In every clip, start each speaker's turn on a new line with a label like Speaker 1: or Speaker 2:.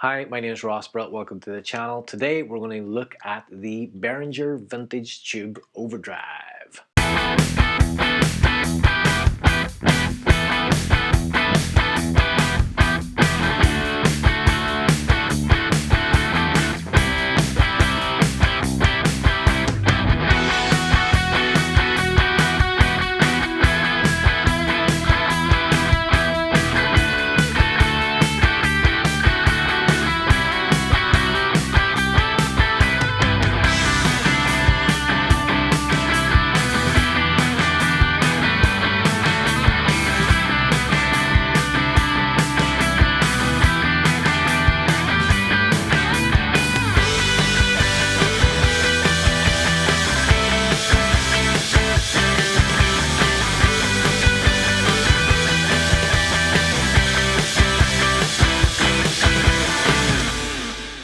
Speaker 1: Hi, my name is Ross Brett. Welcome to the channel. Today we're going to look at the Behringer Vintage Tube Overdrive.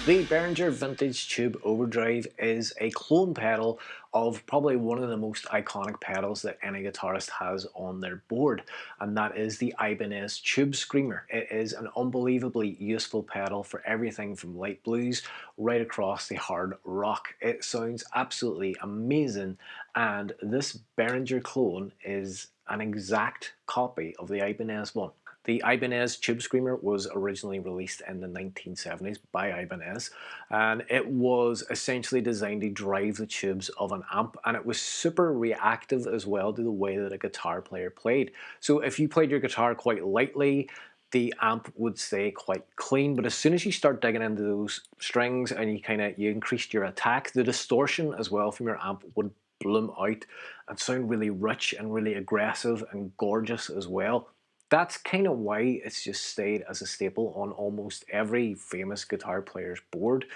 Speaker 1: The Behringer Vintage Tube Overdrive is a clone pedal of probably one of the most iconic pedals that any guitarist has on their board, and that is the Ibanez Tube Screamer. It is an unbelievably useful pedal for everything from light blues right across the hard rock. It sounds absolutely amazing, and this Behringer clone is an exact copy of the Ibanez one. The Ibanez Tube Screamer was originally released in the 1970s by Ibanez, and it was essentially designed to drive the tubes of an amp, and it was super reactive as well to the way that a guitar player played. So if you played your guitar quite lightly, the amp would stay quite clean, but as soon as you start digging into those strings and you increased your attack, the distortion as well from your amp would bloom out and sound really rich and really aggressive and gorgeous as well. That's kind of why it's just stayed as a staple on almost every famous guitar player's board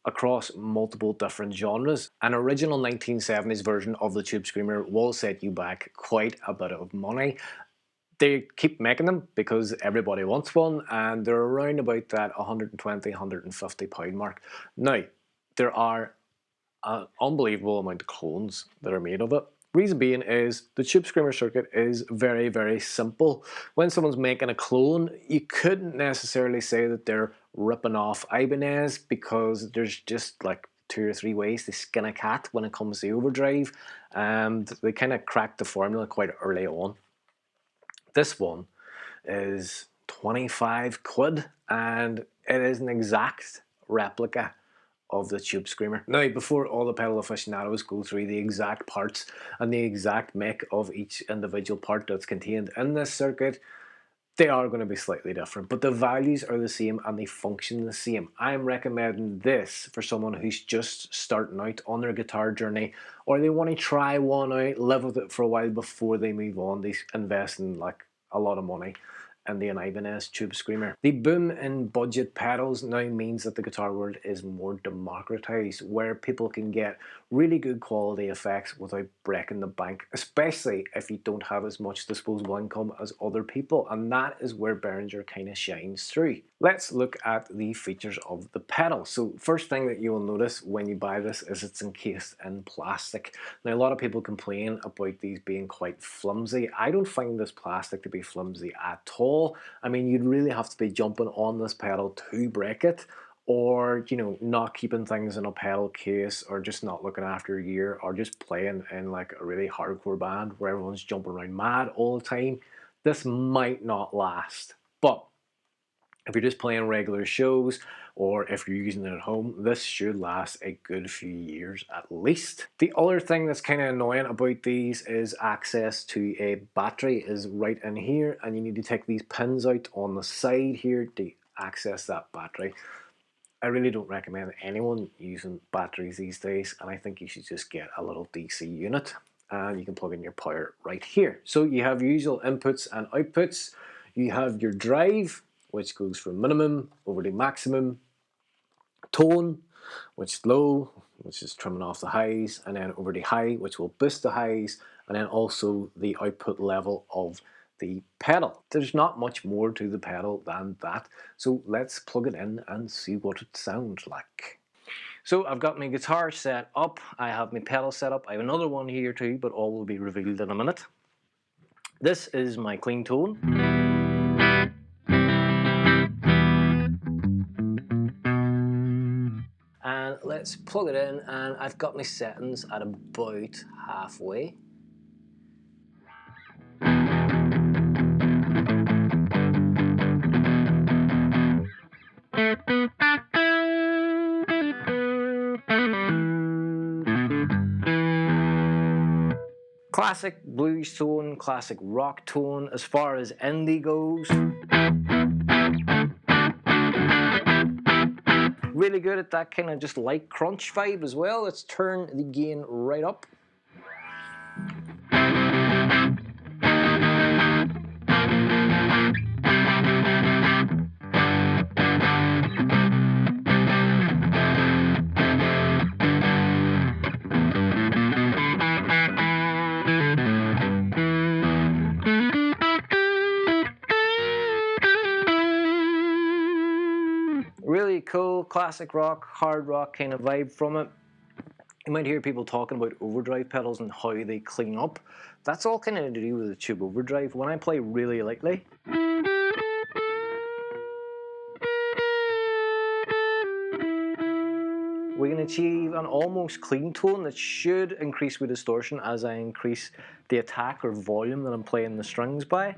Speaker 1: across multiple different genres. An original 1970s version of the Tube Screamer will set you back quite a bit of money. They keep making them because everybody wants one, and they're around about that 120, 150 pound mark. Now, there are an unbelievable amount of clones that are made of it. Reason being is the Tube Screamer circuit is very, very simple. When someone's making a clone, you couldn't necessarily say that they're ripping off Ibanez because there's just like 2 or 3 ways to skin a cat when it comes to overdrive, and they kind of cracked the formula quite early on. This one is 25 quid, and it is an exact replica of the Tube Screamer. Now, before all the pedal aficionados go through the exact parts and the exact make of each individual part that's contained in this circuit, they are going to be slightly different, but the values are the same and they function the same. I'm recommending this for someone who's just starting out on their guitar journey, or they want to try one out, live with it for a while before they move on. They invest in like a lot of money and the Ibanez Tube Screamer. The boom in budget pedals now means that the guitar world is more democratized, where people can get really good quality effects without breaking the bank, especially if you don't have as much disposable income as other people, and that is where Behringer kind of shines through. Let's look at the features of the pedal. So first thing that you will notice when you buy this is it's encased in plastic. Now, a lot of people complain about these being quite flimsy. I don't find this plastic to be flimsy at all. I mean, you'd really have to be jumping on this pedal to break it, or not keeping things in a pedal case, or just not looking after your gear, or just playing in like a really hardcore band where everyone's jumping around mad all the time. This might not last, but if you're just playing regular shows, or if you're using it at home, this should last a good few years at least. The other thing that's kind of annoying about these is access to a battery is right in here, and you need to take these pins out on the side here to access that battery. I really don't recommend anyone using batteries these days, and I think you should just get a little DC unit, and you can plug in your power right here. So you have your usual inputs and outputs. You have your drive, which goes from minimum over to maximum, tone, which is low, which is trimming off the highs, and then over to high, which will boost the highs, and then also the output level of the pedal. There's not much more to the pedal than that, so let's plug it in and see what it sounds like. So I've got my guitar set up, I have my pedal set up, I have another one here too, but all will be revealed in a minute. This is my clean tone. And let's plug it in, and I've got my settings at about halfway. Classic blues tone, classic rock tone. As far as indie goes, really good at that kind of just light crunch vibe as well. Let's turn the gain right up. Really cool, classic rock, hard rock kind of vibe from it. You might hear people talking about overdrive pedals and how they clean up. That's all kind of to do with the tube overdrive. When I play really lightly, we can achieve an almost clean tone that should increase with distortion as I increase the attack or volume that I'm playing the strings by.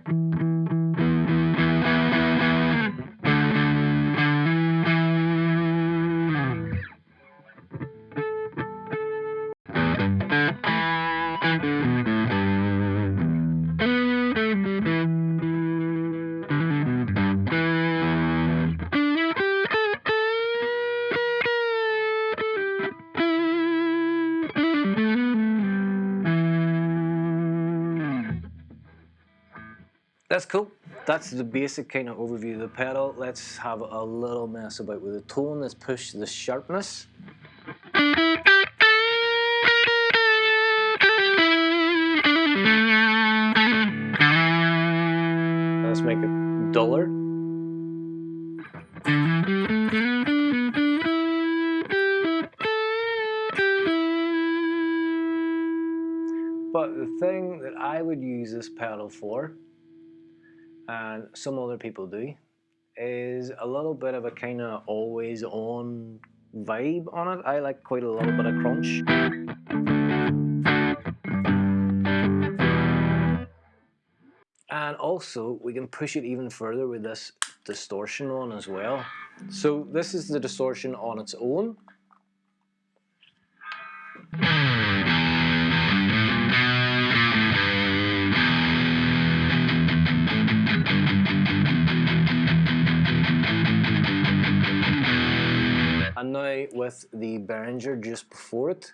Speaker 1: That's cool. That's the basic kind of overview of the pedal. Let's have a little mess about with the tone. Let's push the sharpness. Let's make it duller. But the thing that I would use this pedal for, and some other people do, is a little bit of a kind of always on vibe on it. I like quite a little bit of crunch. And also we can push it even further with this distortion on as well. So this is the distortion on its own. And now with the Behringer just before it.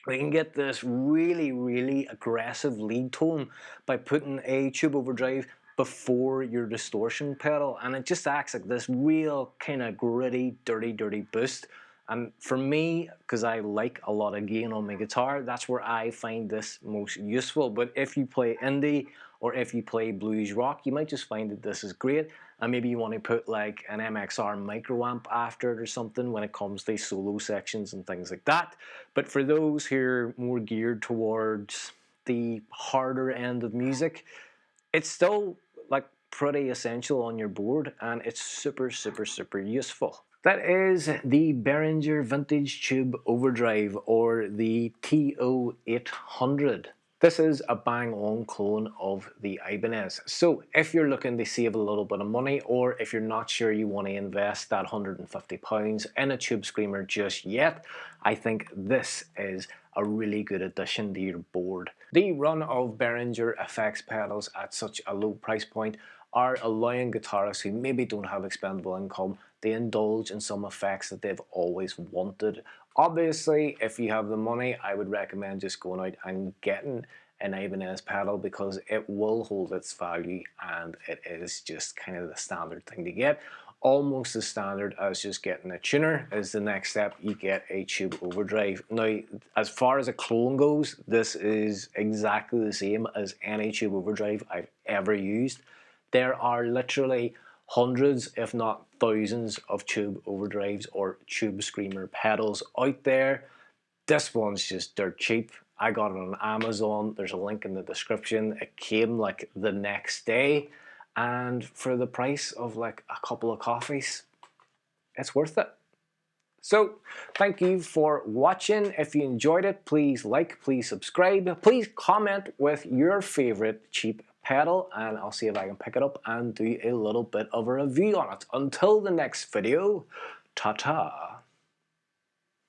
Speaker 1: We can get this really, really aggressive lead tone by putting a tube overdrive before your distortion pedal, and it just acts like this real kind of gritty, dirty boost. And for me, because I like a lot of gain on my guitar, that's where I find this most useful. But if you play indie or if you play blues rock, you might just find that this is great. And maybe you want to put like an MXR micro amp after it or something when it comes to solo sections and things like that. But for those who are more geared towards the harder end of music, it's still like pretty essential on your board, and it's super useful. That is the Behringer Vintage Tube Overdrive, or the TO800. This is a bang-on clone of the Ibanez. So if you're looking to save a little bit of money, or if you're not sure you want to invest that £150 in a tube screamer just yet, I think this is a really good addition to your board. The run of Behringer effects pedals at such a low price point are allowing guitarists who maybe don't have expendable income to indulge in some effects that they've always wanted. Obviously, if you have the money, I would recommend just going out and getting an Ibanez pedal, because it will hold its value and it is just kind of the standard thing to get. Almost as standard as just getting a tuner is the next step. You get a tube overdrive. Now, as far as a clone goes, this is exactly the same as any tube overdrive I've ever used. There are literally hundreds, if not thousands, of tube overdrives or tube screamer pedals out there. This one's just dirt cheap. I got it on Amazon. There's a link in the description. It came like the next day, and for the price of like a couple of coffees, it's worth it. So, thank you for watching. If you enjoyed it, please like, please subscribe, please comment with your favorite cheap pedal, and I'll see if I can pick it up and do a little bit of a review on it. Until the next video, ta-ta.